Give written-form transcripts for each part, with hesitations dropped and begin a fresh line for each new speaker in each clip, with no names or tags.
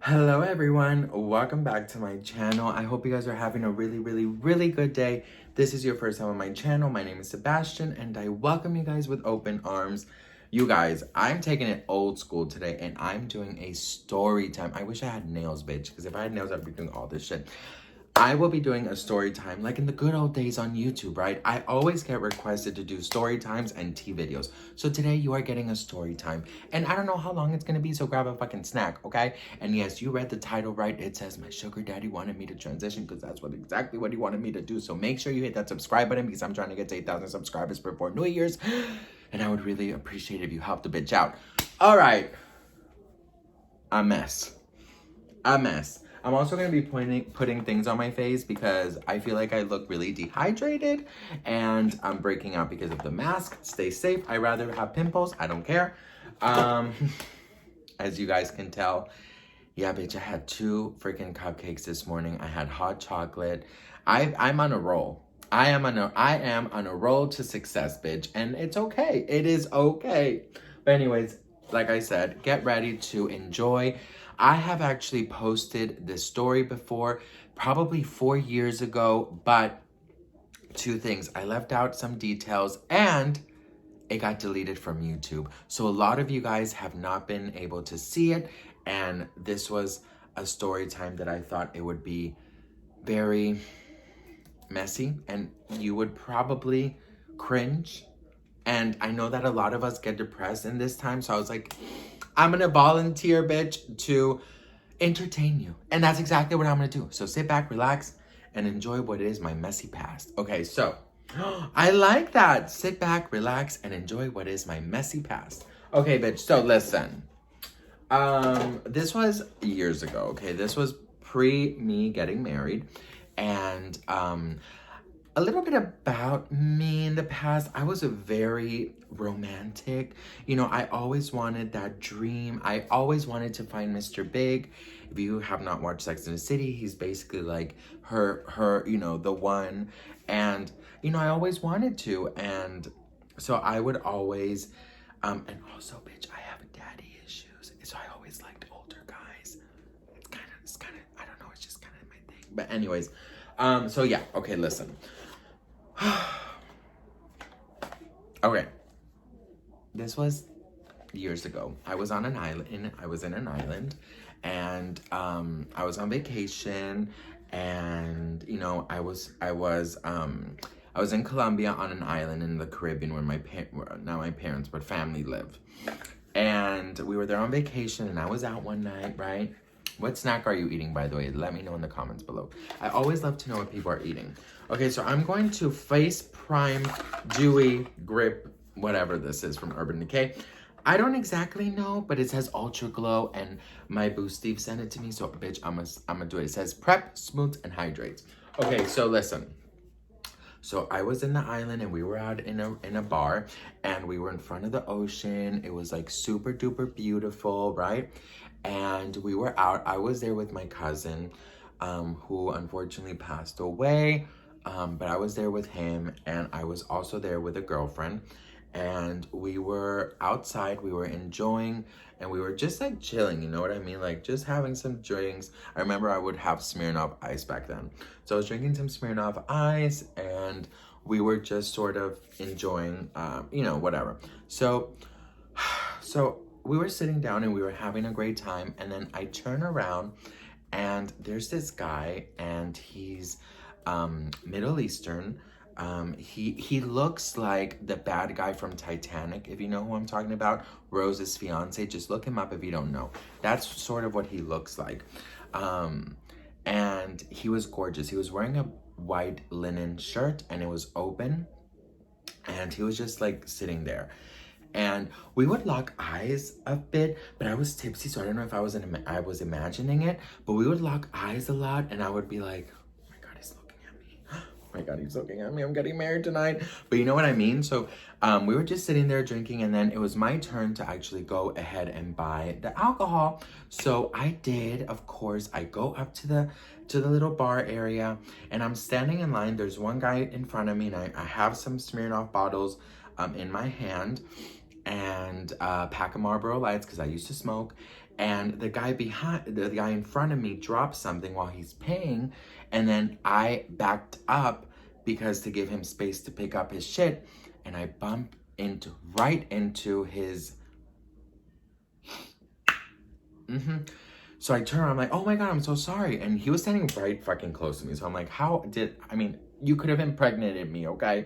Hello everyone, welcome back to my channel. I hope you guys are having a really good day. This is your first time on my channel. My name is Sebastian and I welcome you guys with open arms. You guys, I'm taking it old school today and I'm doing a story time. I wish I had nails, bitch, because if I had nails, I'd be doing all this shit. I will be doing a story time like in the good old days on YouTube, right? I always get requested to do story times and tea videos. So today you are getting a story time. And I don't know how long it's gonna be, so grab a fucking snack, okay? And yes, you read the title right. It says my sugar daddy wanted me to transition because that's exactly what he wanted me to do. So make sure you hit that subscribe button because I'm trying to get to 8,000 subscribers before New Year's. And I would really appreciate if you helped a bitch out. All right, a mess. I'm also going to be putting things on my face because I feel like I look really dehydrated and I'm breaking out because of the mask. Stay safe. I'd rather have pimples. I don't care. As you guys can tell, yeah, bitch, I had 2 freaking cupcakes this morning. I had hot chocolate. I'm on a roll. I am on a roll to success, bitch. And it's okay. It is okay. But anyways, like I said, get ready to enjoy. I have actually posted this story before, probably 4 years ago, but 2 things. I left out some details and it got deleted from YouTube. So a lot of you guys have not been able to see it. And this was a story time that I thought it would be very messy and you would probably cringe. And I know that a lot of us get depressed in this time. So I was like, I'm gonna volunteer, bitch, to entertain you. And that's exactly what I'm gonna do. So sit back, relax, and enjoy what is my messy past. Okay, so I like that. Sit back, relax, and enjoy what is my messy past. Okay, bitch, so listen. This was years ago, okay? This was pre me getting married. And a little bit about me in the past. I was a very romantic. You know, I always wanted that dream. I always wanted to find Mr. Big. If you have not watched Sex and the City, he's basically like her, you know, the one. And, you know, I always wanted to. And so I would always, and also, bitch, I have daddy issues. So I always liked older guys. It's kind of, I don't know, it's just kind of my thing. But anyways, so yeah, okay, listen. Okay, this was years ago. I was on an island. I was in an island, and I was on vacation, and you know, I was in Colombia on an island in the Caribbean where my parents, but family live, and we were there on vacation, and I was out one night, right? What snack are you eating, by the way? Let me know in the comments below. I always love to know what people are eating. Okay, so I'm going to Face Prime Dewy Grip, whatever this is from Urban Decay. I don't exactly know, but it says Ultra Glow, and my boo Steve sent it to me, so bitch, I'm gonna do it. It says Prep, Smooth, and Hydrates. Okay, so listen. So I was in the island and we were out in a bar and we were in front of the ocean. It was like super duper beautiful, right? And we were out. I was there with my cousin, who unfortunately passed away. But I was there with him and I was also there with a girlfriend. And we were outside, we were enjoying, and we were just like chilling, you know what I mean? Like just having some drinks. I remember I would have Smirnoff Ice back then. So I was drinking some Smirnoff Ice and we were just sort of enjoying, you know, whatever. So we were sitting down and we were having a great time. And then I turn around and there's this guy and he's Middle Eastern. He looks like the bad guy from Titanic, if you know who I'm talking about, Rose's fiance. Just look him up if you don't know. That's sort of what he looks like. And he was gorgeous. He was wearing a white linen shirt and it was open. And he was just like sitting there. And we would lock eyes a bit, but I was tipsy, so I don't know if I was imagining it, but we would lock eyes a lot and I would be like, my God, he's looking at me. I'm getting married tonight. But you know what I mean? So we were just sitting there drinking and then it was my turn to actually go ahead and buy the alcohol. So I did, of course. I go up to the little bar area and I'm standing in line. There's one guy in front of me and I have some Smirnoff bottles in my hand and a pack of Marlboro Lights because I used to smoke. And the guy in front of me dropped something while he's paying, and then I backed up because to give him space to pick up his shit, and I bumped right into his. So I turn around, I'm like, oh my God, I'm so sorry. And he was standing right fucking close to me. So I'm like, you could have impregnated me, okay?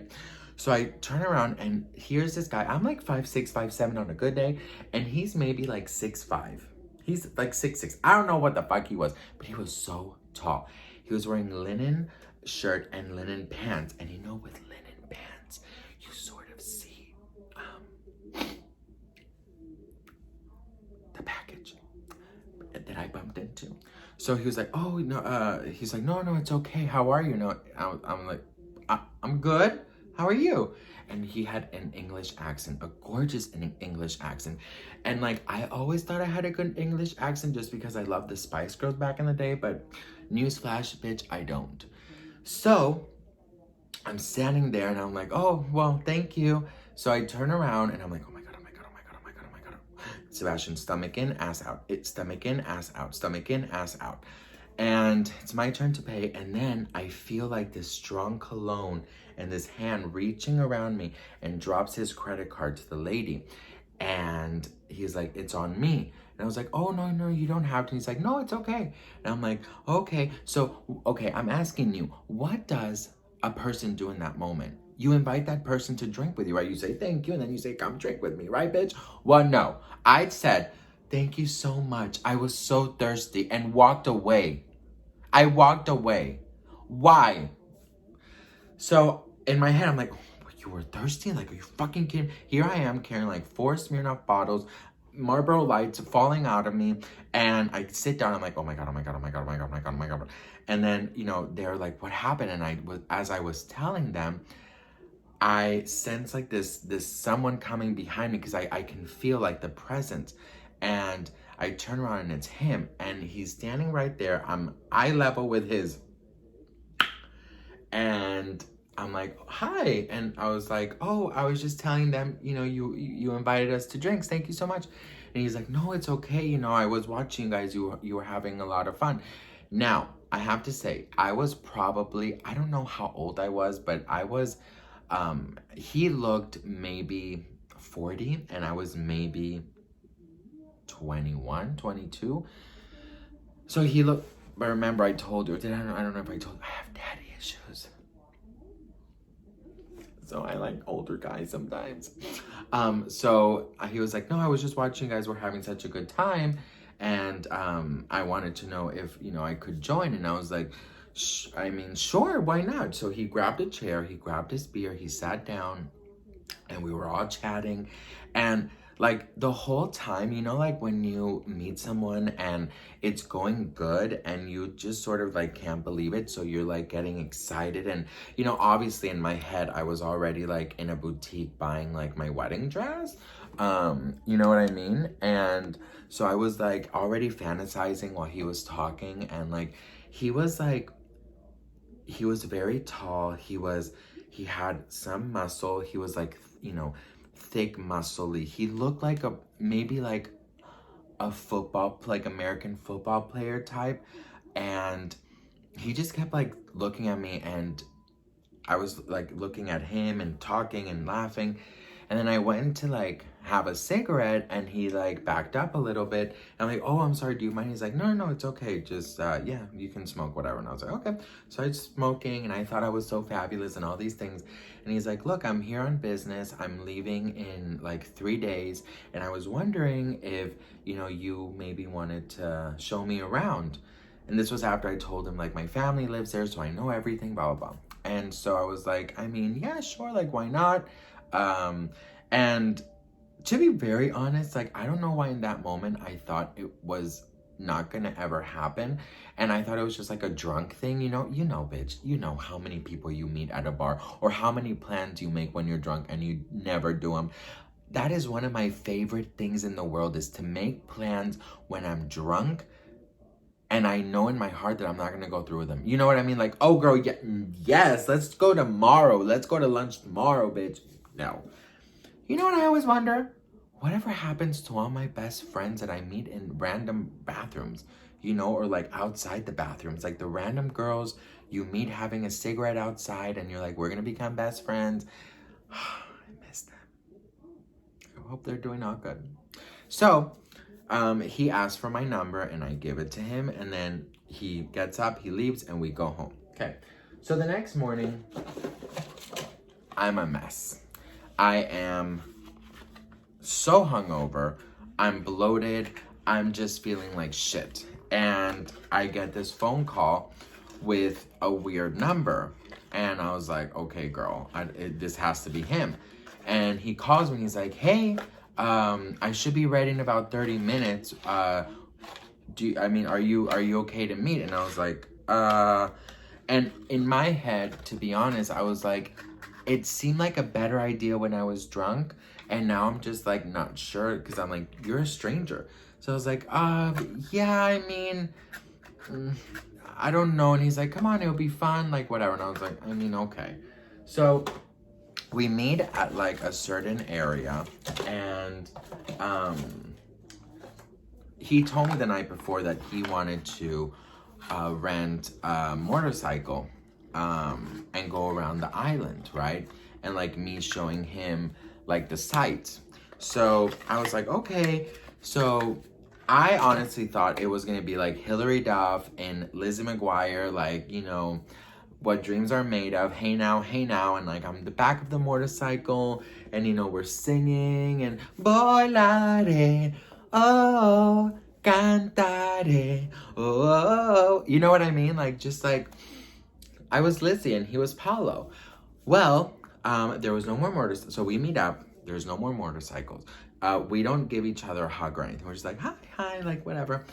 So I turn around and here's this guy. I'm like 5'6", 5'7" on a good day. And he's maybe like 6'5". He's like 6'6". I don't know what the fuck he was, but he was so tall. He was wearing linen shirt and linen pants. And you know, with linen pants, you sort of see the package that I bumped into. So he was like, oh, no, he's like, no, it's okay. How are you? No, I'm like, I'm good. How are you? And he had an English accent, a gorgeous English accent. And like, I always thought I had a good English accent just because I loved the Spice Girls back in the day, but newsflash, bitch, I don't. So I'm standing there and I'm like, oh, well, thank you. So I turn around and I'm like, oh my God. Sebastian, stomach in, ass out. Stomach in, ass out. Stomach in, ass out. And it's my turn to pay. And then I feel like this strong cologne and this hand reaching around me and drops his credit card to the lady. And he's like, it's on me. And I was like, oh, no, you don't have to. He's like, no, it's okay. And I'm like, okay. So, okay, I'm asking you, what does a person do in that moment? You invite that person to drink with you, right? You say, thank you, and then you say, come drink with me, right, bitch? Well, no. I said, thank you so much. I was so thirsty, and walked away. I walked away. Why? So, in my head, I'm like, you were thirsty? Like, are you fucking kidding? Here I am carrying like 4 Smirnoff bottles, Marlboro Lights falling out of me, and I sit down, I'm like, oh my God. And then, you know, they're like, what happened? And as I was telling them, I sense like this someone coming behind me because I can feel like the presence. And I turn around and it's him. And he's standing right there. I'm eye level with his. And I'm like, hi. And I was like, oh, I was just telling them, you know, you invited us to drinks. Thank you so much. And he's like, no, it's okay. You know, I was watching you guys. You were having a lot of fun. Now, I have to say, I was probably, I don't know how old I was, but I was... he looked maybe 40 and I was maybe 21, 22. So he looked, but remember I told you, I don't know if I told you, I have daddy issues. So I like older guys sometimes. So he was like, no, I was just watching you guys were having such a good time. And I wanted to know if, you know, I could join. And I was like, sure, why not? So he grabbed a chair, he grabbed his beer, he sat down, and we were all chatting. And like the whole time, you know, like when you meet someone and it's going good and you just sort of like can't believe it. So you're like getting excited. And, you know, obviously in my head, I was already like in a boutique buying like my wedding dress. You know what I mean? And so I was like already fantasizing while he was talking. And like, he was very tall. He had some muscle. He was like, you know, thick, muscly. He looked like maybe like a American football player type. And he just kept like looking at me, and I was like looking at him and talking and laughing. And then I went to like have a cigarette, and he like backed up a little bit. And I'm like, oh, I'm sorry, do you mind? He's like, no, it's okay. Just, yeah, you can smoke whatever. And I was like, okay. So I was smoking, and I thought I was so fabulous and all these things. And he's like, look, I'm here on business. I'm leaving in like 3 days. And I was wondering if, you know, you maybe wanted to show me around. And this was after I told him like my family lives there, so I know everything, blah, blah, blah. And so I was like, I mean, yeah, sure. Like, why not? And to be very honest, like, I don't know why in that moment I thought it was not gonna ever happen. And I thought it was just like a drunk thing, you know, bitch, you know how many people you meet at a bar or how many plans you make when you're drunk and you never do them. That is one of my favorite things in the world, is to make plans when I'm drunk and I know in my heart that I'm not gonna go through with them. You know what I mean? Like, oh girl, yeah, yes, let's go tomorrow. Let's go to lunch tomorrow, bitch. No. You know what I always wonder? whatever happens to all my best friends that I meet in random bathrooms, you know, or like outside the bathrooms, like the random girls you meet having a cigarette outside and you're like, we're gonna become best friends. I miss them. I hope they're doing all good. So, he asked for my number and I give it to him, and then he gets up, he leaves, and we go home. Okay, so the next morning, I'm a mess. I am so hungover, I'm bloated, I'm just feeling like shit. And I get this phone call with a weird number. And I was like, okay, girl, this has to be him. And he calls me, he's like, hey, I should be ready in about 30 minutes. Are you okay to meet? And I was like, and in my head, to be honest, I was like, it seemed like a better idea when I was drunk, and now I'm just like not sure, because I'm like, you're a stranger. So I was like, yeah, I mean, I don't know. And he's like, come on, it'll be fun, like whatever. And I was like, I mean, okay. So we meet at like a certain area, and he told me the night before that he wanted to rent a motorcycle and go around the island, right? And like me showing him like the sights. So I was like, okay. So I honestly thought it was gonna be like Hilary Duff and Lizzie McGuire, like, you know, What Dreams Are Made Of, hey now, and like I'm the back of the motorcycle, and you know, we're singing and Volare, oh, cantare, oh, you know what I mean? Like, just like, I was Lizzie and he was Paulo. Well, there was no more motorcycles, so we meet up, there's no more motorcycles. We don't give each other a hug or anything, we're just like, hi, like whatever.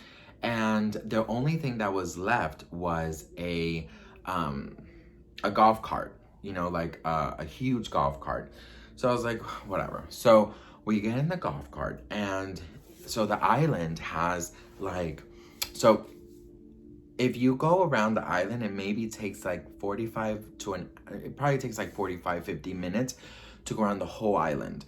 And the only thing that was left was a golf cart, you know, like a huge golf cart. So I was like, whatever. So we get in the golf cart, and so the island has like, so if you go around the island, it maybe takes like it probably takes like 45, 50 minutes to go around the whole island.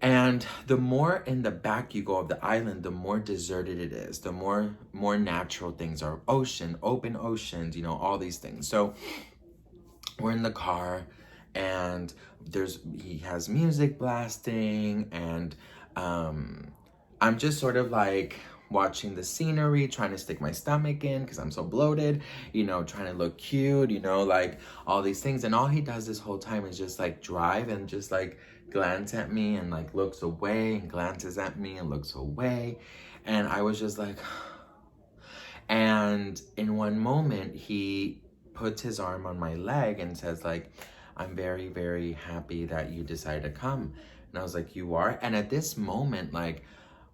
And the more in the back you go of the island, the more deserted it is. The more natural things are, ocean, open oceans, you know, all these things. So we're in the car, and he has music blasting, and I'm just sort of like watching the scenery, trying to stick my stomach in because I'm so bloated, you know, trying to look cute, you know, like all these things. And all he does this whole time is just like drive and just like glance at me and like looks away and glances at me and looks away. And I was just like, and in one moment he puts his arm on my leg and says like, I'm very, very happy that you decided to come. And I was like, you are? And at this moment, like,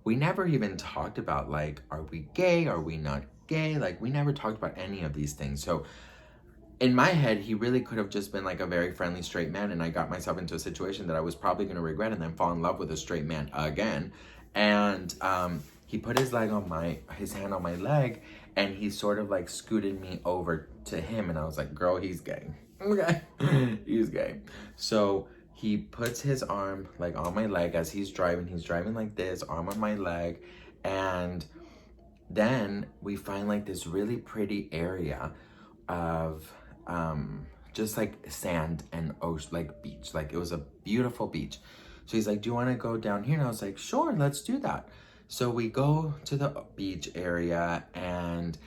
we never even talked about like, are we gay? Are we not gay? Like, we never talked about any of these things. So in my head, he really could have just been like a very friendly straight man, and I got myself into a situation that I was probably going to regret and then fall in love with a straight man again. And he put his hand on my leg, and he sort of like scooted me over to him, and I was like, girl, he's gay. Okay. He's gay. So he puts his arm like on my leg as he's driving like this, arm on my leg, and then we find like this really pretty area of just like sand and ocean, like beach. Like, it was a beautiful beach. So he's like, do you want to go down here? And I was like, sure, let's do that. So we go to the beach area, and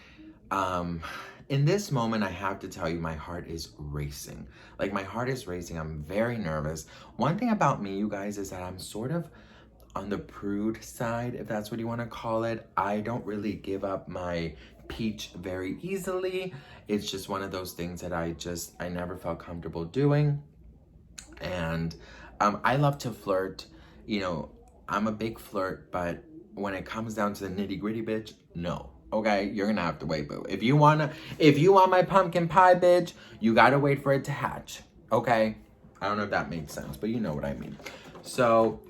in this moment, I have to tell you, my heart is racing. Like, my heart is racing. I'm very nervous. One thing about me, you guys, is that I'm sort of on the prude side, if that's what you want to call it. I don't really give up my peach very easily. It's just one of those things that I never felt comfortable doing. And I love to flirt. You know, I'm a big flirt, but when it comes down to the nitty gritty, bitch, no. Okay, you're gonna have to wait, boo. If you want my pumpkin pie, bitch, you gotta wait for it to hatch. Okay? I don't know if that makes sense, but you know what I mean. So,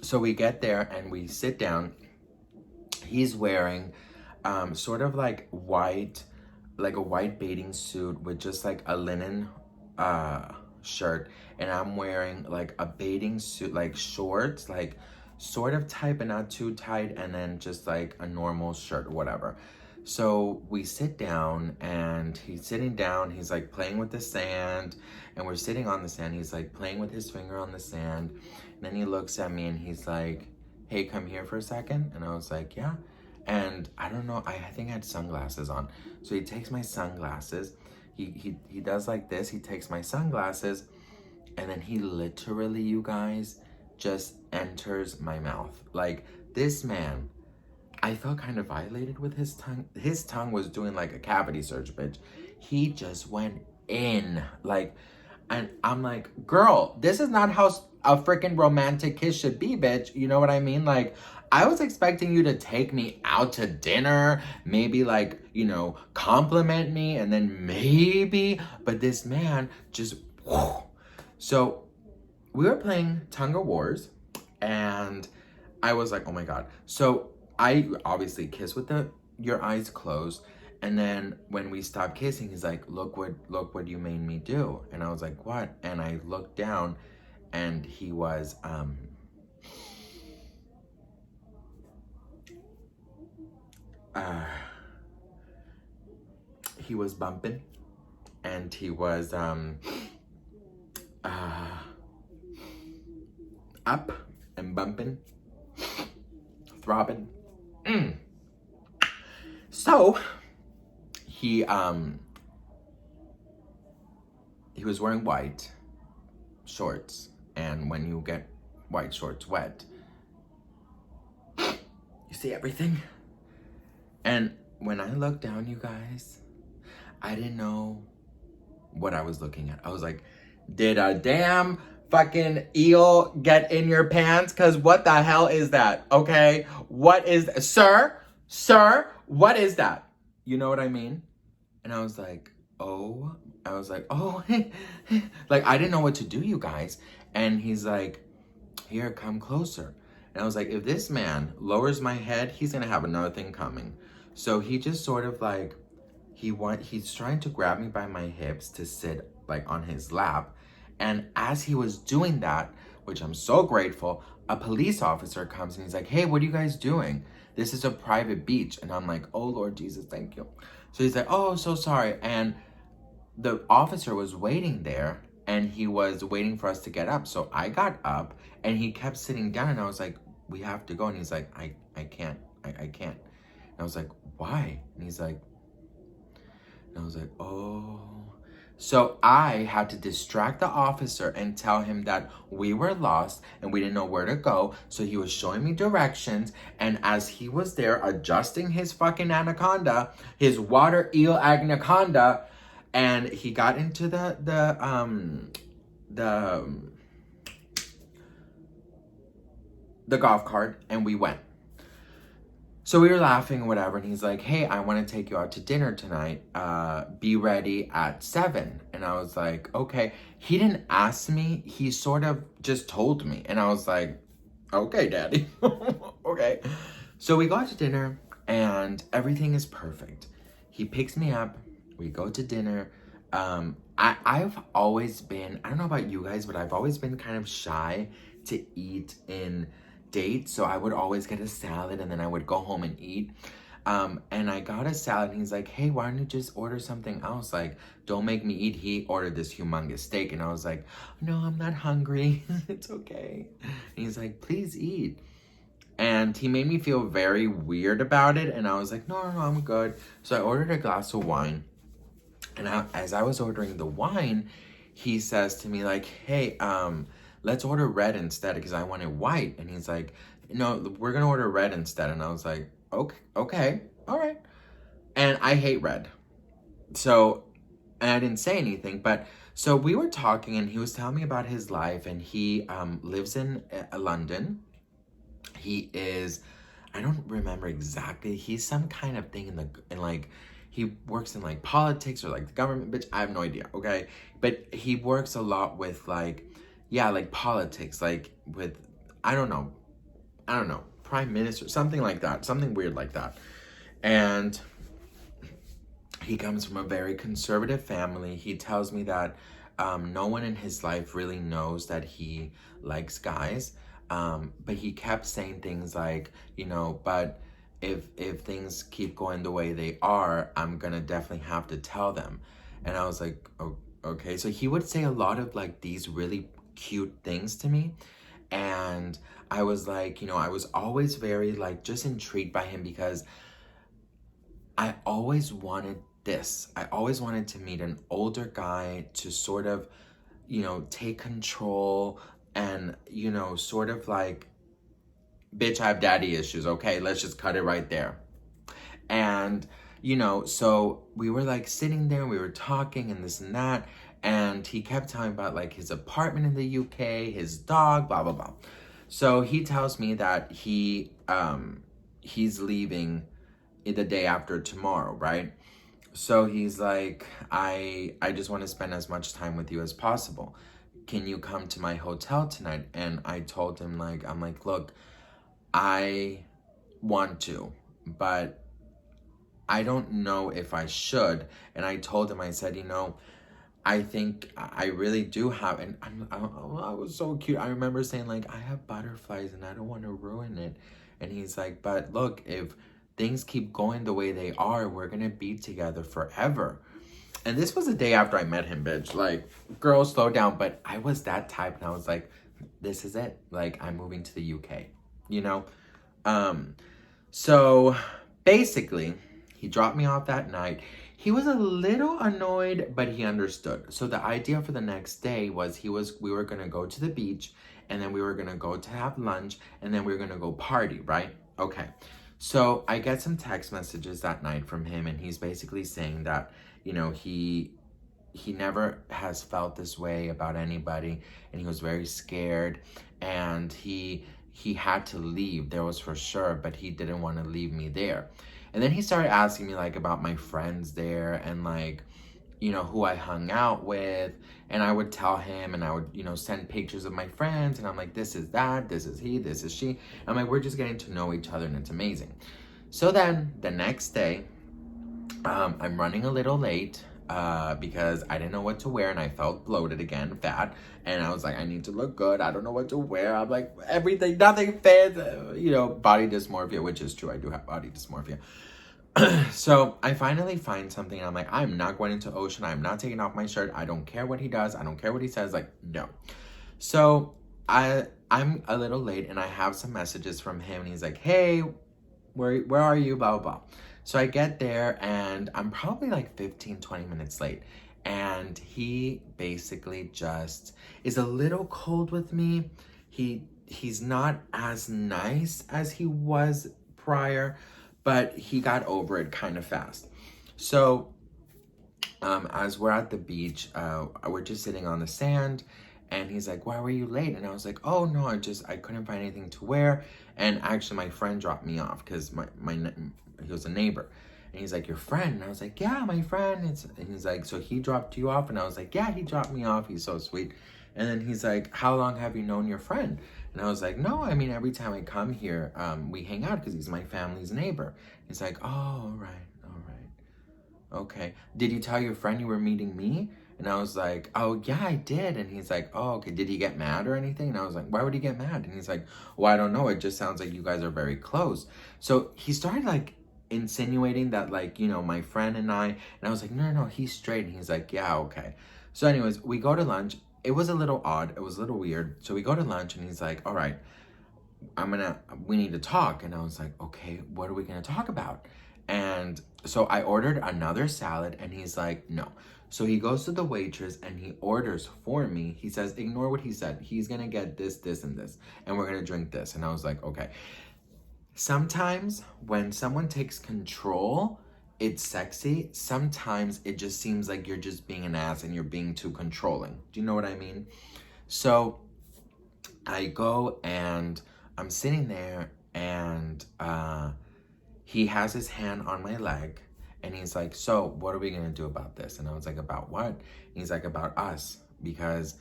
so we get there and we sit down. He's wearing sort of like a white bathing suit with just like a linen shirt, and I'm wearing like a bathing suit, like shorts, like sort of tight but not too tight, and then just like a normal shirt or whatever. So we sit down, and he's sitting down, he's like playing with the sand, and we're sitting on the sand. He's like playing with his finger on the sand, and then he looks at me and he's like, hey, come here for a second. And I was like, yeah. And I don't know, I think I had sunglasses on. So he takes my sunglasses, he does like this, he takes my sunglasses, and then he literally, you guys, just enters my mouth. Like, this man, I felt kind of violated with his tongue. His tongue was doing like a cavity search, bitch. He just went in, like, and I'm like, girl, this is not how a freaking romantic kiss should be, bitch. You know what I mean? Like, I was expecting you to take me out to dinner, maybe like, you know, compliment me, and then maybe, but this man just, whoo. So we were playing Tongue of Wars, and I was like, oh my God. So I obviously kiss with your eyes closed. And then when we stopped kissing, he's like, look what you made me do. And I was like, what? And I looked down, and he was, he was bumping, and he was, up and bumping, throbbing. So he was wearing white shorts, and when you get white shorts wet, you see everything. And when I looked down, you guys, I didn't know what I was looking at. I was like, did a damn fucking eel get in your pants? Cause what the hell is that? Okay, what is that? Sir, what is that? You know what I mean? And I was like, oh, like, I didn't know what to do, you guys. And he's like, here, come closer. And I was like, if this man lowers my head, he's gonna have another thing coming. So he just sort of like, he's trying to grab me by my hips to sit like on his lap. And as he was doing that, which I'm so grateful, a police officer comes and he's like, hey, what are you guys doing? This is a private beach. And I'm like, oh, Lord Jesus, thank you. So he's like, oh, so sorry. And the officer was waiting there, and he was waiting for us to get up. So I got up, and he kept sitting down, and I was like, we have to go. And he's like, I can't. And I was like, why? And he's like, and I was like, oh. So I had to distract the officer and tell him that we were lost and we didn't know where to go. So he was showing me directions. And as he was there adjusting his fucking anaconda, his water eel anaconda, and he got into the golf cart, and we went. So we were laughing or whatever, and he's like, hey, I want to take you out to dinner tonight. Be ready at 7. And I was like, okay. He didn't ask me. He sort of just told me. And I was like, okay, daddy. Okay. So we go out to dinner, and everything is perfect. He picks me up. We go to dinner. I've always been, I don't know about you guys, but I've always been kind of shy to eat in dates. So I would always get a salad, and then I would go home and eat. And I got a salad, and he's like, hey, why don't you just order something else? Like, don't make me eat. He ordered this humongous steak, and I was like, no, I'm not hungry. It's okay. And he's like, please eat. And he made me feel very weird about it, and I was like, no, I'm good. So I ordered a glass of wine, and as I was ordering the wine, he says to me like, hey, let's order red instead, because I wanted white. And he's like, no, we're gonna order red instead. And I was like, okay, all right. And I hate red. So, and I didn't say anything, but so we were talking, and he was telling me about his life, and he lives in London. He is, I don't remember exactly, he's some kind of thing in like, he works in like politics or like the government, bitch, I have no idea, okay? But he works a lot with like, yeah, like politics, like with, I don't know, prime minister, something like that, something weird like that. And he comes from a very conservative family. He tells me that no one in his life really knows that he likes guys. But he kept saying things like, you know, but if things keep going the way they are, I'm gonna definitely have to tell them. And I was like, oh, okay. So he would say a lot of like these really cute things to me. And I was like, you know, I was always very like just intrigued by him because I always wanted this. I always wanted to meet an older guy to sort of, you know, take control and, you know, sort of like, bitch, I have daddy issues. Okay, let's just cut it right there. And, you know, so we were like sitting there and we were talking and this and that. And he kept telling about like his apartment in the UK, his dog, blah, blah, blah. So he tells me that he's leaving the day after tomorrow, right? So he's like, I just want to spend as much time with you as possible. Can you come to my hotel tonight? And I told him like, I'm like, look, I want to, but I don't know if I should. And I told him, I said, you know, I think I really do have, and I was so cute. I remember saying like, I have butterflies and I don't want to ruin it. And he's like, but look, if things keep going the way they are, we're gonna be together forever. And this was the day after I met him, bitch. Like, girl, slow down. But I was that type, and I was like, this is it. Like, I'm moving to the UK, you know? So basically, he dropped me off that night. He was a little annoyed, but he understood. So the idea for the next day was we were gonna go to the beach, and then we were gonna go to have lunch, and then we were gonna go party, right? Okay. So I get some text messages that night from him, and he's basically saying that, you know, he never has felt this way about anybody, and he was very scared, and he had to leave, there was for sure, but he didn't want to leave me there. And then he started asking me like about my friends there and like, you know, who I hung out with. And I would tell him, and I would, you know, send pictures of my friends, and I'm like, this is that, this is he, this is she. I'm like, we're just getting to know each other, and it's amazing. So then the next day, I'm running a little late because I didn't know what to wear, and I felt bloated again, fat. And I was like, I need to look good. I don't know what to wear. I'm like, everything, nothing fits, you know, body dysmorphia, which is true. I do have body dysmorphia. So I finally find something, and I'm like, I'm not going into Ocean. I'm not taking off my shirt. I don't care what he does. I don't care what he says. Like, no. So I'm a little late, and I have some messages from him, and he's like, hey, where are you? Blah, blah, blah. So I get there, and I'm probably like 15, 20 minutes late. And he basically just is a little cold with me. He's not as nice as he was prior, but he got over it kind of fast. So as we're at the beach, we're just sitting on the sand, and he's like, why were you late? And I was like, oh no, I couldn't find anything to wear. And actually my friend dropped me off because he was a neighbor. And he's like, your friend? And I was like, yeah, my friend. And he's like, so he dropped you off? And I was like, yeah, he dropped me off. He's so sweet. And then he's like, how long have you known your friend? And I was like, no, I mean, every time I come here, we hang out because he's my family's neighbor. He's like, oh, all right. Okay. Did you tell your friend you were meeting me? And I was like, oh, yeah, I did. And he's like, oh, okay. Did he get mad or anything? And I was like, why would he get mad? And he's like, well, I don't know. It just sounds like you guys are very close. So he started like insinuating that like, you know, my friend and I was like, no, he's straight. And he's like, yeah, okay. So anyways, we go to lunch. It was a little odd. It was a little weird. So we go to lunch, and he's like, all right, we need to talk. And I was like, okay, what are we going to talk about? And so I ordered another salad, and he's like, no. So he goes to the waitress, and he orders for me. He says, ignore what he said. He's going to get this, this, and this. And we're going to drink this. And I was like, okay. Sometimes when someone takes control, it's sexy. Sometimes it just seems like you're just being an ass and you're being too controlling. Do you know what I mean? So I go, and I'm sitting there, and he has his hand on my leg, and he's like, so what are we gonna do about this? And I was like, about what? And he's like, about us, because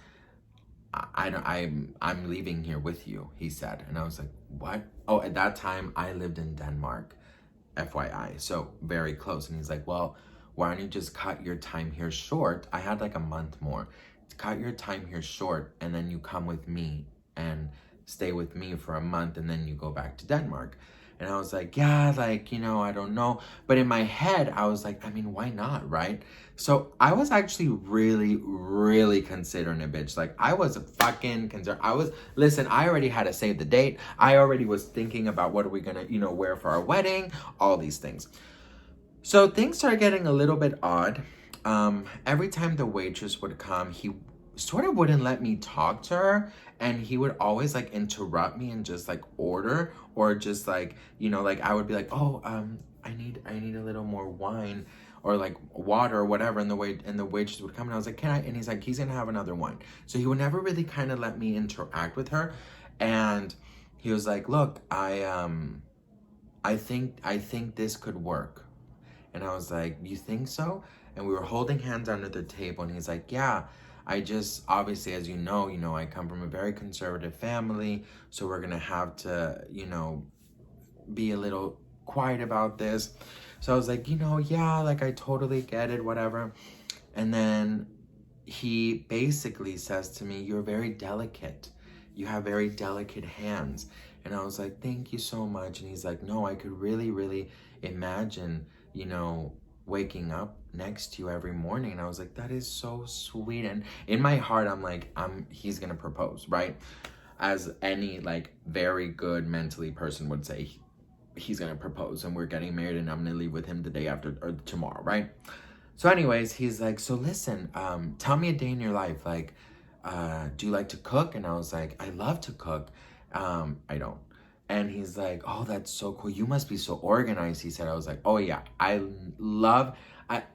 I'm leaving here with you, he said. And I was like, what? Oh, at that time I lived in Denmark, FYI, so very close. And he's like, well, why don't you just cut your time here short? I had like a month more cut your time here short and then you come with me and stay with me for a month and then you go back to Denmark. And I was like, yeah, like, I don't know. But in my head, I was like, I mean, why not, right? So I was actually really, really considering it, bitch. Like, I was fucking concerned. Listen, I already had to save the date. I already was thinking about what are we gonna, wear for our wedding, all these things. So things started getting a little bit odd. Every time the waitress would come, he sort of wouldn't let me talk to her, and he would always like interrupt me and just like order, or just like, like I would be like, oh, I need a little more wine or like water or whatever, and the waitress would come and I was like, can I? And he's like, he's gonna have another wine. So he would never really kind of let me interact with her, and he was like, look, I think this could work. And I was like, you think so? And we were holding hands under the table, and he's like, yeah, I just, obviously, as you know, I come from a very conservative family, so we're gonna have to, be a little quiet about this. So I was like, yeah, like I totally get it, whatever. And then he basically says to me, you're very delicate. You have very delicate hands. And I was like, thank you so much. And he's like, no, I could really, really imagine, waking up next to you every morning. And I was like, that is so sweet. And in my heart, I'm like, he's gonna propose, right? As any like very good mentally person would say, he's gonna propose and we're getting married and I'm gonna leave with him the day after or tomorrow, right? So anyways, he's like, so listen, tell me a day in your life. Like, do you like to cook? And I was like, I love to cook. I don't. And he's like, oh, that's so cool. You must be so organized, he said. I was like, oh yeah, I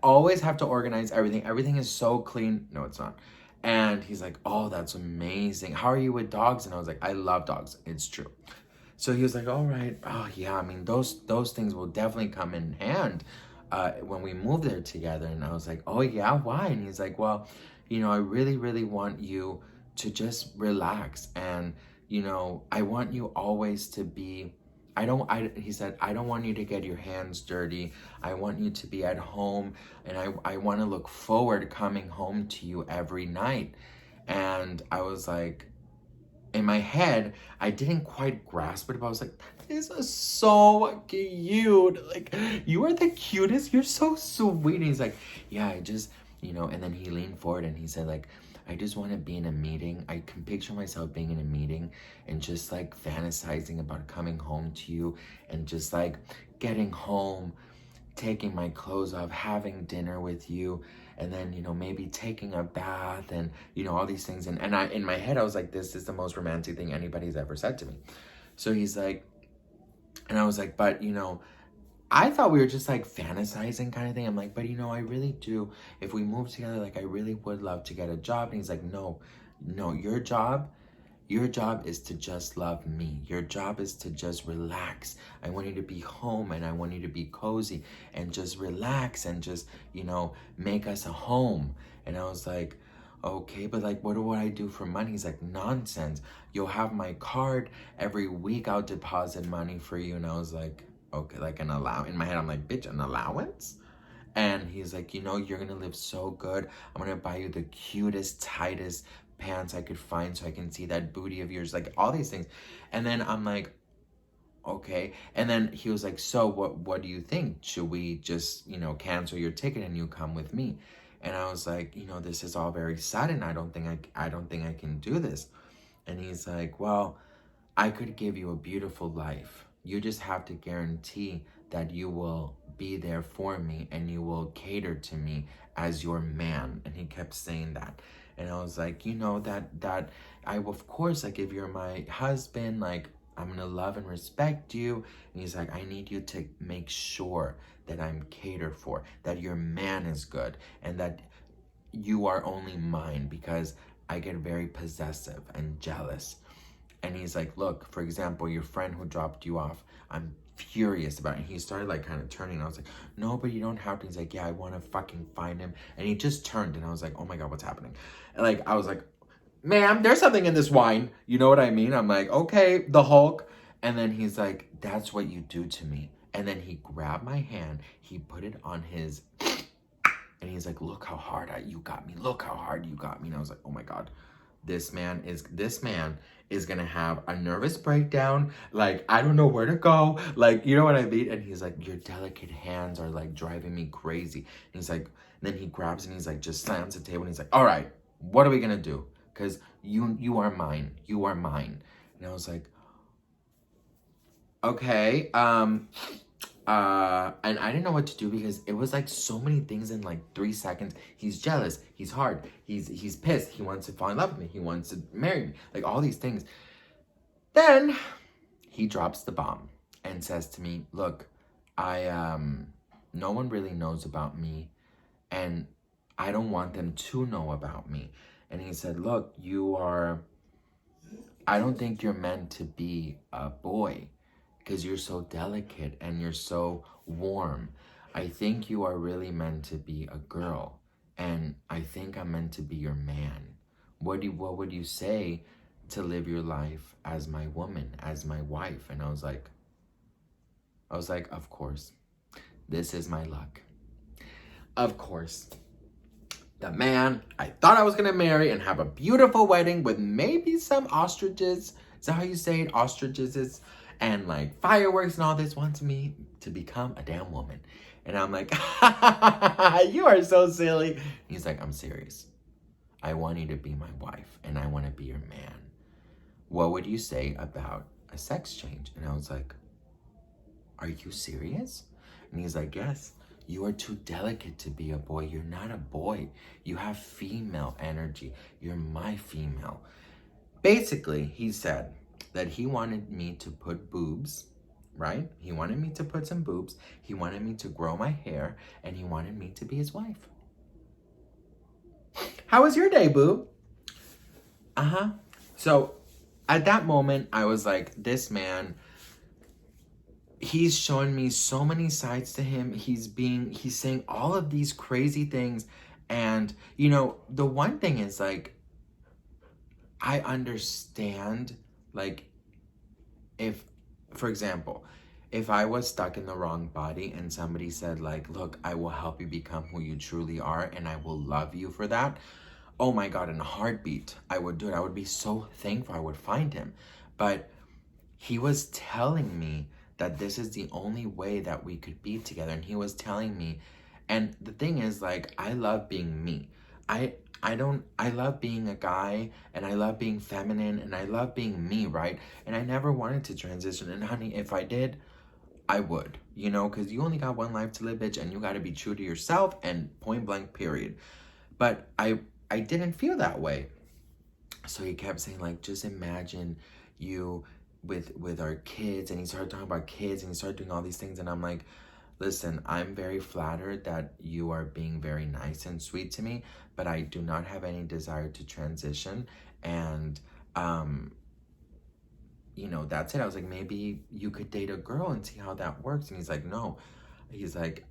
always have to organize everything. Everything is so clean. No, it's not. And he's like, oh, that's amazing. How are you with dogs? And I was like, I love dogs. It's true. So he was like, all right. Oh yeah, I mean, those things will definitely come in hand when we move there together. And I was like, oh yeah, why? And he's like, well, I really, really want you to just relax. And I want you always to be, he said, I don't want you to get your hands dirty. I want you to be at home, and I want to look forward to coming home to you every night. And I was like, in my head, I didn't quite grasp it, but I was like, this is so cute. Like, you are the cutest. You're so sweet. And he's like, yeah, I just, and then he leaned forward and he said, like, I just want to be in a meeting. I can picture myself being in a meeting and just like fantasizing about coming home to you and just like getting home, taking my clothes off, having dinner with you, and then, maybe taking a bath and, all these things. And I, in my head, I was like, this is the most romantic thing anybody's ever said to me. So he's like, and I was like, but, I thought we were just like fantasizing kind of thing. I'm like, but I really do. If we move together, like I really would love to get a job. And he's like, no, your job is to just love me. Your job is to just relax. I want you to be home and I want you to be cozy and just relax and just, make us a home. And I was like, okay, but like, what do I do for money? He's like, nonsense. You'll have my card. Every week I'll deposit money for you. And I was like, okay, like an allowance. In my head, I'm like, bitch, an allowance? And he's like, you're gonna live so good. I'm gonna buy you the cutest, tightest pants I could find so I can see that booty of yours, like all these things. And then I'm like, okay. And then he was like, so what do you think? Should we just, cancel your ticket and you come with me? And I was like, this is all very sudden. I don't think I can do this. And he's like, well, I could give you a beautiful life. You just have to guarantee that you will be there for me and you will cater to me as your man. And he kept saying that. And I was like, that I, of course, like if you're my husband, like I'm gonna love and respect you. And he's like, I need you to make sure that I'm catered for, that your man is good, and that you are only mine, because I get very possessive and jealous. And he's like, look, for example, your friend who dropped you off, I'm furious about it. And he started like kind of turning. And I was like, no, but you don't have to. He's like, yeah, I want to fucking find him. And he just turned and I was like, oh my God, what's happening? And like, I was like, ma'am, there's something in this wine. You know what I mean? I'm like, okay, the Hulk. And then he's like, that's what you do to me. And then he grabbed my hand. He put it on his And he's like, look how hard you got me. Look how hard you got me. And I was like, oh my God, this man is gonna have a nervous breakdown. Like, I don't know where to go. Like, you know what I mean? And he's like, your delicate hands are like driving me crazy. And he's like, then he grabs and he's like, just slams the table and he's like, all right, what are we gonna do? Because you are mine. You are mine. And I was like, okay. And I didn't know what to do because it was like so many things in like 3 seconds. He's jealous. He's hard. He's pissed. He wants to fall in love with me. He wants to marry me. Like all these things. Then he drops the bomb and says to me, look, no one really knows about me and I don't want them to know about me. And he said, look, I don't think you're meant to be a boy because you're so delicate and you're so warm. I think you are really meant to be a girl. And I think I'm meant to be your man. What would you say to live your life as my woman, as my wife? And I was like, of course. This is my luck. Of course. The man I thought I was gonna marry and have a beautiful wedding with maybe some ostriches. Is that how you say it? Ostriches and like fireworks and all this wants me to become a damn woman. And I'm like, you are so silly. He's like, I'm serious. I want you to be my wife and I want to be your man. What would you say about a sex change? And I was like, are you serious? And he's like, yes. You are too delicate to be a boy. You're not a boy. You have female energy. You're my female. Basically, he said that he wanted me to put boobs, right? He wanted me to put some boobs. He wanted me to grow my hair. And he wanted me to be his wife. How was your day, boo? So at that moment, I was like, this man, he's showing me so many sides to him. He's saying all of these crazy things. And, you know, the one thing is like, I understand, like, if, for example, if I was stuck in the wrong body and somebody said like, look, I will help you become who you truly are and I will love you for that. Oh my God, in a heartbeat, I would do it. I would be so thankful I would find him. But he was telling me that this is the only way that we could be together. And he was telling me, and the thing is like, I love being me. I love being a guy and I love being feminine and I love being me, right? And I never wanted to transition. And honey, if I did, I would, you know, because you only got one life to live, bitch, and you got to be true to yourself and point blank, period. But I didn't feel that way. So he kept saying like, just imagine you with our kids, and he started talking about kids and he started doing all these things. And I'm like, listen, I'm very flattered that you are being very nice and sweet to me, but I do not have any desire to transition. And, you know, that's it. I was like, maybe you could date a girl and see how that works. And he's like, no. He's like,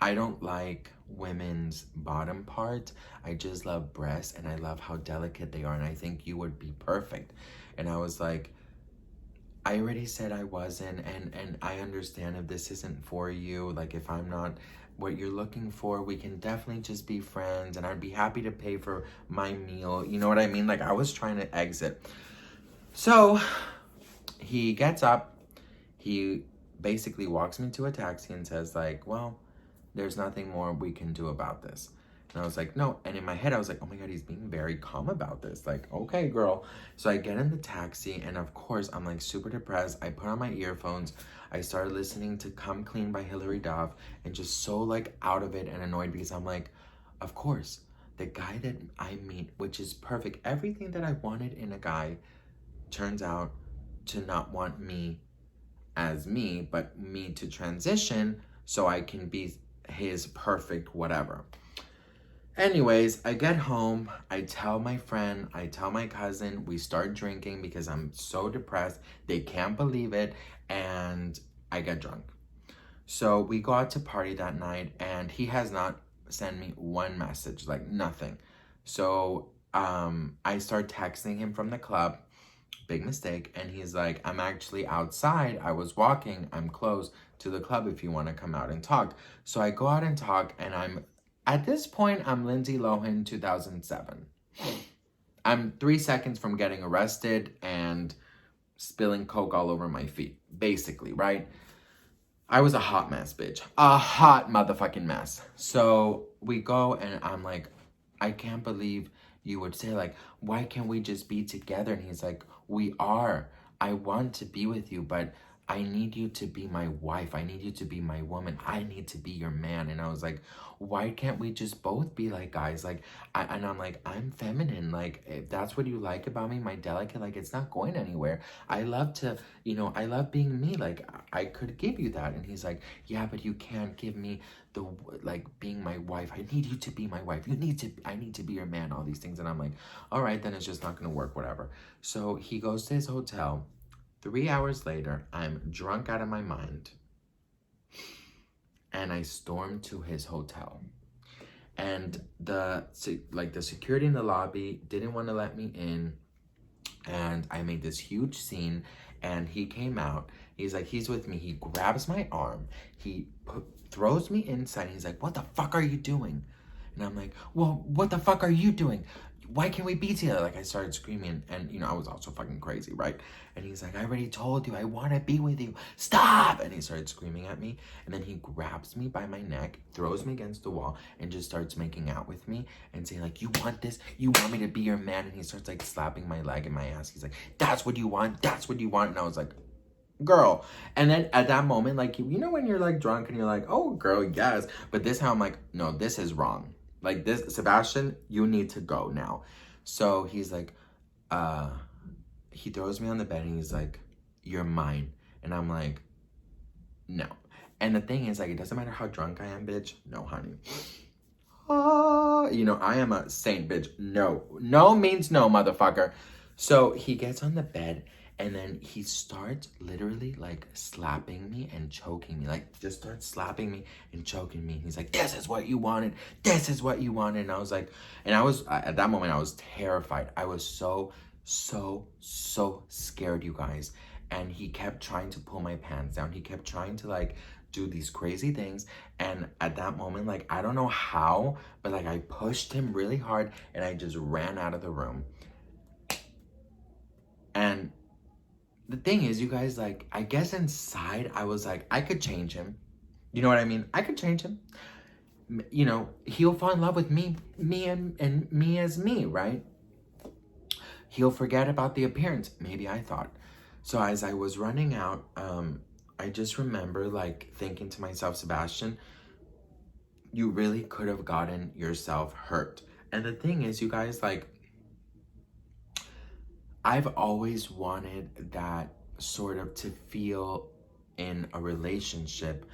I don't like women's bottom parts. I just love breasts and I love how delicate they are. And I think you would be perfect. And I was like, I already said I wasn't, and I understand if this isn't for you, like if I'm not what you're looking for, we can definitely just be friends, and I'd be happy to pay for my meal. You know what I mean? Like I was trying to exit. So he gets up, he basically walks me to a taxi and says like, well, there's nothing more we can do about this. And I was like, no. And in my head, I was like, oh my God, he's being very calm about this. Like, okay, girl. So I get in the taxi and of course I'm like super depressed. I put on my earphones. I started listening to Come Clean by Hilary Duff and just so like out of it and annoyed because I'm like, of course, the guy that I meet, which is perfect. Everything that I wanted in a guy turns out to not want me as me, but me to transition so I can be his perfect whatever. Anyways, I get home, I tell my friend, I tell my cousin, we start drinking because I'm so depressed. They can't believe it, and I get drunk. So we go out to party that night, and he has not sent me one message, like nothing. So I start texting him from the club, big mistake, and he's like, I'm actually outside, I was walking, I'm close to the club if you want to come out and talk. So I go out and talk, and I'm At this point, I'm Lindsay Lohan 2007. I'm 3 seconds from getting arrested and spilling coke all over my feet, basically, right? I was a hot mess, bitch. A hot motherfucking mess. So we go and I'm like, I can't believe you would say, like, why can't we just be together? And he's like, we are. I want to be with you, but I need you to be my wife. I need you to be my woman. I need to be your man. And I was like, why can't we just both be like guys? Like, and I'm like, I'm feminine. Like, if that's what you like about me, my delicate, like, it's not going anywhere. I love to, I love being me. Like, I could give you that. And he's like, yeah, but you can't give me the, like, being my wife. I need you to be my wife. I need to be your man, all these things. And I'm like, all right, then it's just not going to work, whatever. So he goes to his hotel. 3 hours later, I'm drunk out of my mind. And I stormed to his hotel. And the security in the lobby didn't want to let me in. And I made this huge scene. And he came out. He's like, he's with me. He grabs my arm. He throws me inside. He's like, what the fuck are you doing? And I'm like, well, what the fuck are you doing? Why can't we be together? Like, I started screaming, and I was also fucking crazy, right? And he's like, I already told you, I want to be with you. Stop! And he started screaming at me, and then he grabs me by my neck, throws me against the wall, and just starts making out with me and saying, like, you want this? You want me to be your man? And he starts, like, slapping my leg and my ass. He's like, that's what you want? That's what you want? And I was like, girl. And then at that moment, like, when you're, like, drunk and you're like, oh, girl, yes. But this time I'm like, no, this is wrong. Like, this, Sebastian, you need to go now. So he's like, he throws me on the bed and he's like, you're mine. And I'm like, no. And the thing is, like, it doesn't matter how drunk I am, bitch. No, honey. I am a saint, bitch. No. No means no, motherfucker. So he gets on the bed and then he starts literally, like, slapping me and choking me. Like, just starts slapping me and choking me. He's like, this is what you wanted. This is what you wanted. And I was like, at that moment, I was terrified. I was so scared, you guys. And he kept trying to pull my pants down. He kept trying to, like, do these crazy things. And at that moment, like, I don't know how, but, like, I pushed him really hard and I just ran out of the room. And the thing is, you guys, like, I guess inside I was like, I could change him. You know what I mean? I could change him. He'll fall in love with me and me as me, right? He'll forget about the appearance. Maybe I thought. So as I was running out, I just remember, like, thinking to myself, Sebastian, you really could have gotten yourself hurt. And the thing is, you guys, like, I've always wanted that sort of to feel in a relationship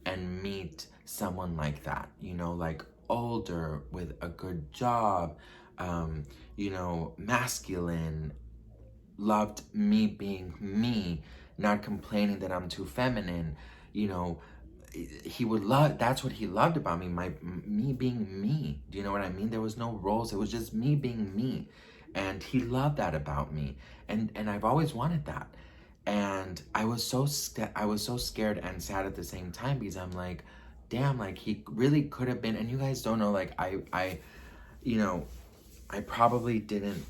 and meet someone like that, like older with a good job, masculine, loved me being me, not complaining that I'm too feminine, he would love, that's what he loved about me, me being me. Do you know what I mean? There was no roles. It was just me being me. And he loved that about me. And I've always wanted that. And I was so scared and sad at the same time because I'm like, damn, like, he really could have been. And you guys don't know, like, I probably didn't,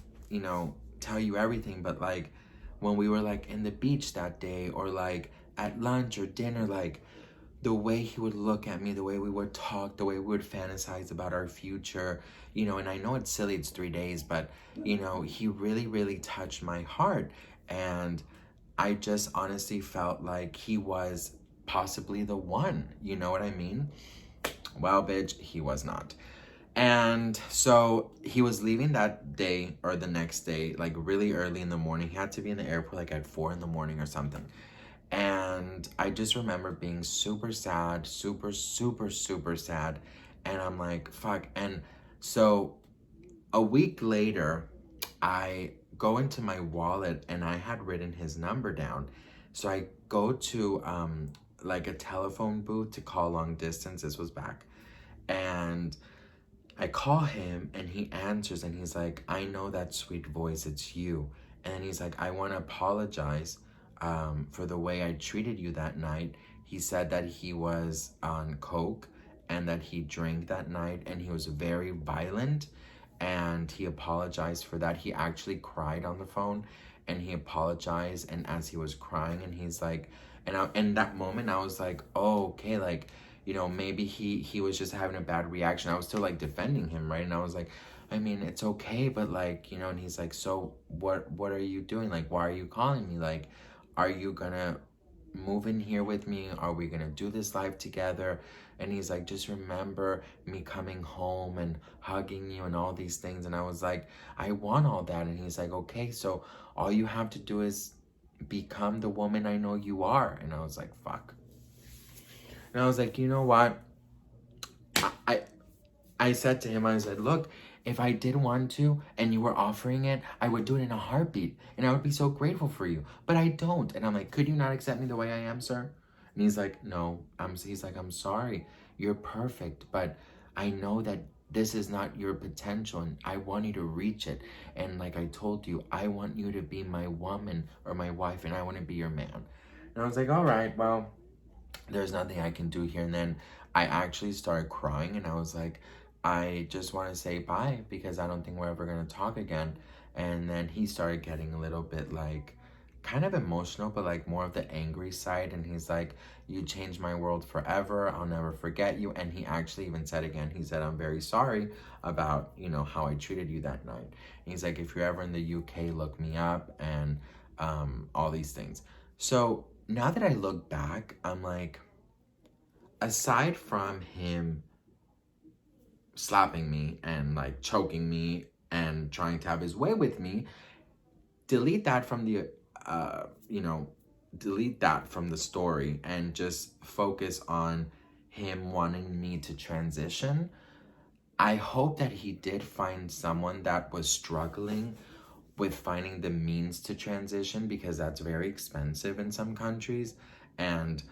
tell you everything, but, like, when we were, like, in the beach that day or, like, at lunch or dinner, like, the way he would look at me, the way we would talk, the way we would fantasize about our future, and I know it's silly, it's 3 days, but, he really, really touched my heart. And I just honestly felt like he was possibly the one, you know what I mean? Well, bitch, he was not. And so he was leaving that day or the next day, like, really early in the morning. He had to be in the airport, like, at 4 in the morning or something. And I just remember being super sad, super sad. And I'm like, fuck. And so a week later, I go into my wallet and I had written his number down. So I go to like a telephone booth to call long distance. This was back. And I call him and he answers and he's like, I know that sweet voice, it's you. And he's like, I want to apologize for the way I treated you that night. He said that he was on coke and that he drank that night and he was very violent, and he apologized for that. He actually cried on the phone and he apologized, and as he was crying, and he's like, in that moment I was like, oh, okay, like, you know, maybe he was just having a bad reaction. I was still like defending him, right? And I was like, I mean, it's okay, but like, you know, and he's like, so what are you doing? Like, why are you calling me? Like, are you gonna move in here with me? Are we gonna do this life together? And he's like, just remember me coming home and hugging you and all these things. And I was like, I want all that. And he's like, okay, so all you have to do is become the woman I know you are. And I was like, fuck. And I was like, you know what? I said to him, I said, look, if I did want to and you were offering it, I would do it in a heartbeat. And I would be so grateful for you. But I don't. And I'm like, could you not accept me the way I am, sir? And he's like, no. He's like, I'm sorry. You're perfect. But I know that this is not your potential. And I want you to reach it. And like I told you, I want you to be my woman or my wife. And I want to be your man. And I was like, all right, well, there's nothing I can do here. And then I actually started crying. And I was like, I just want to say bye because I don't think we're ever going to talk again. And then he started getting a little bit like kind of emotional, but like more of the angry side. And he's like, you changed my world forever. I'll never forget you. And he actually even said again, he said, I'm very sorry about, you know, how I treated you that night. And he's like, if you're ever in the UK, look me up, and all these things. So now that I look back, I'm like, aside from him slapping me and like choking me and trying to have his way with me, delete that from the delete that from the story and just focus on him wanting me to transition. I hope that he did find someone that was struggling with finding the means to transition, because that's very expensive in some countries, and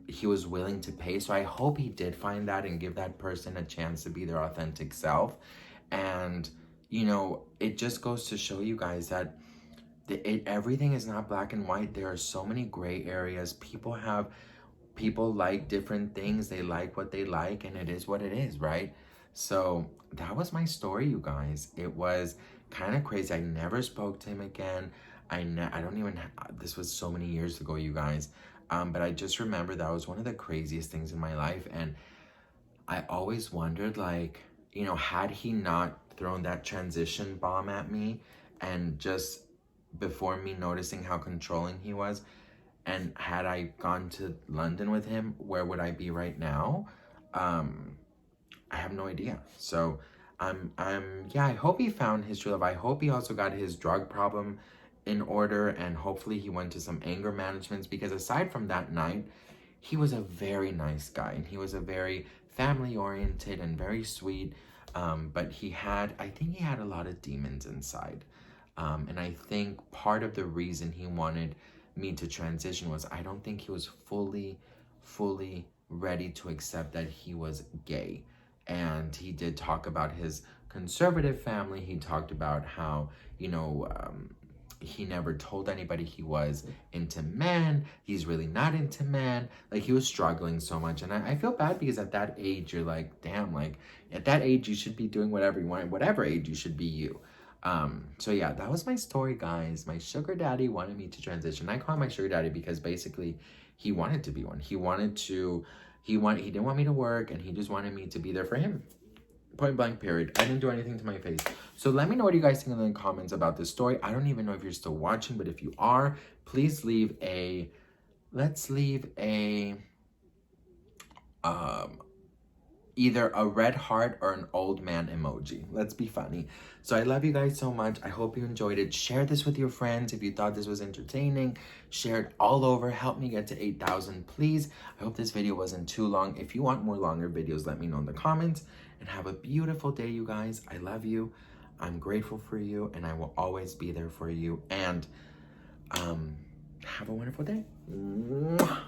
he was willing to pay. So I hope he did find that and give that person a chance to be their authentic self. And, you know, it just goes to show you guys that everything is not black and white. There are so many gray areas. People like different things. They like what they like, and it is what it is, right? So that was my story, you guys. It was kind of crazy. I never spoke to him again. I don't even, this was so many years ago, you guys. But I just remember that was one of the craziest things in my life. And I always wondered, like, you know, had he not thrown that transition bomb at me, and just before me noticing how controlling he was, and had I gone to London with him, where would I be right now? I have no idea. So yeah, I hope he found his true love. I hope he also got his drug problem in order, and hopefully he went to some anger managements, because aside from that night, he was a very nice guy, and he was a very family oriented and very sweet. But I think he had a lot of demons inside. And I think part of the reason he wanted me to transition was I don't think he was fully ready to accept that he was gay. And he did talk about his conservative family. He talked about how, you know, he never told anybody he was into men. He's really not into men. Like, he was struggling so much. And I feel bad, because at that age, you're like, damn, like, at that age, you should be doing whatever you want. Whatever age, you should be you. So yeah, that was my story, guys. My sugar daddy wanted me to transition. I call him my sugar daddy because basically he wanted to be one. He didn't want me to work, and he just wanted me to be there for him. Point blank, period. I didn't do anything to my face. So let me know what you guys think in the comments about this story. I don't even know if you're still watching, but if you are, please let's leave either a red heart or an old man emoji. Let's be funny. So I love you guys so much. I hope you enjoyed it. Share this with your friends if you thought this was entertaining. Share it all over. Help me get to 8,000, please. I hope this video wasn't too long. If you want more longer videos, let me know in the comments. And have a beautiful day, you guys. I love you. I'm grateful for you, and I will always be there for you. And have a wonderful day. Mwah.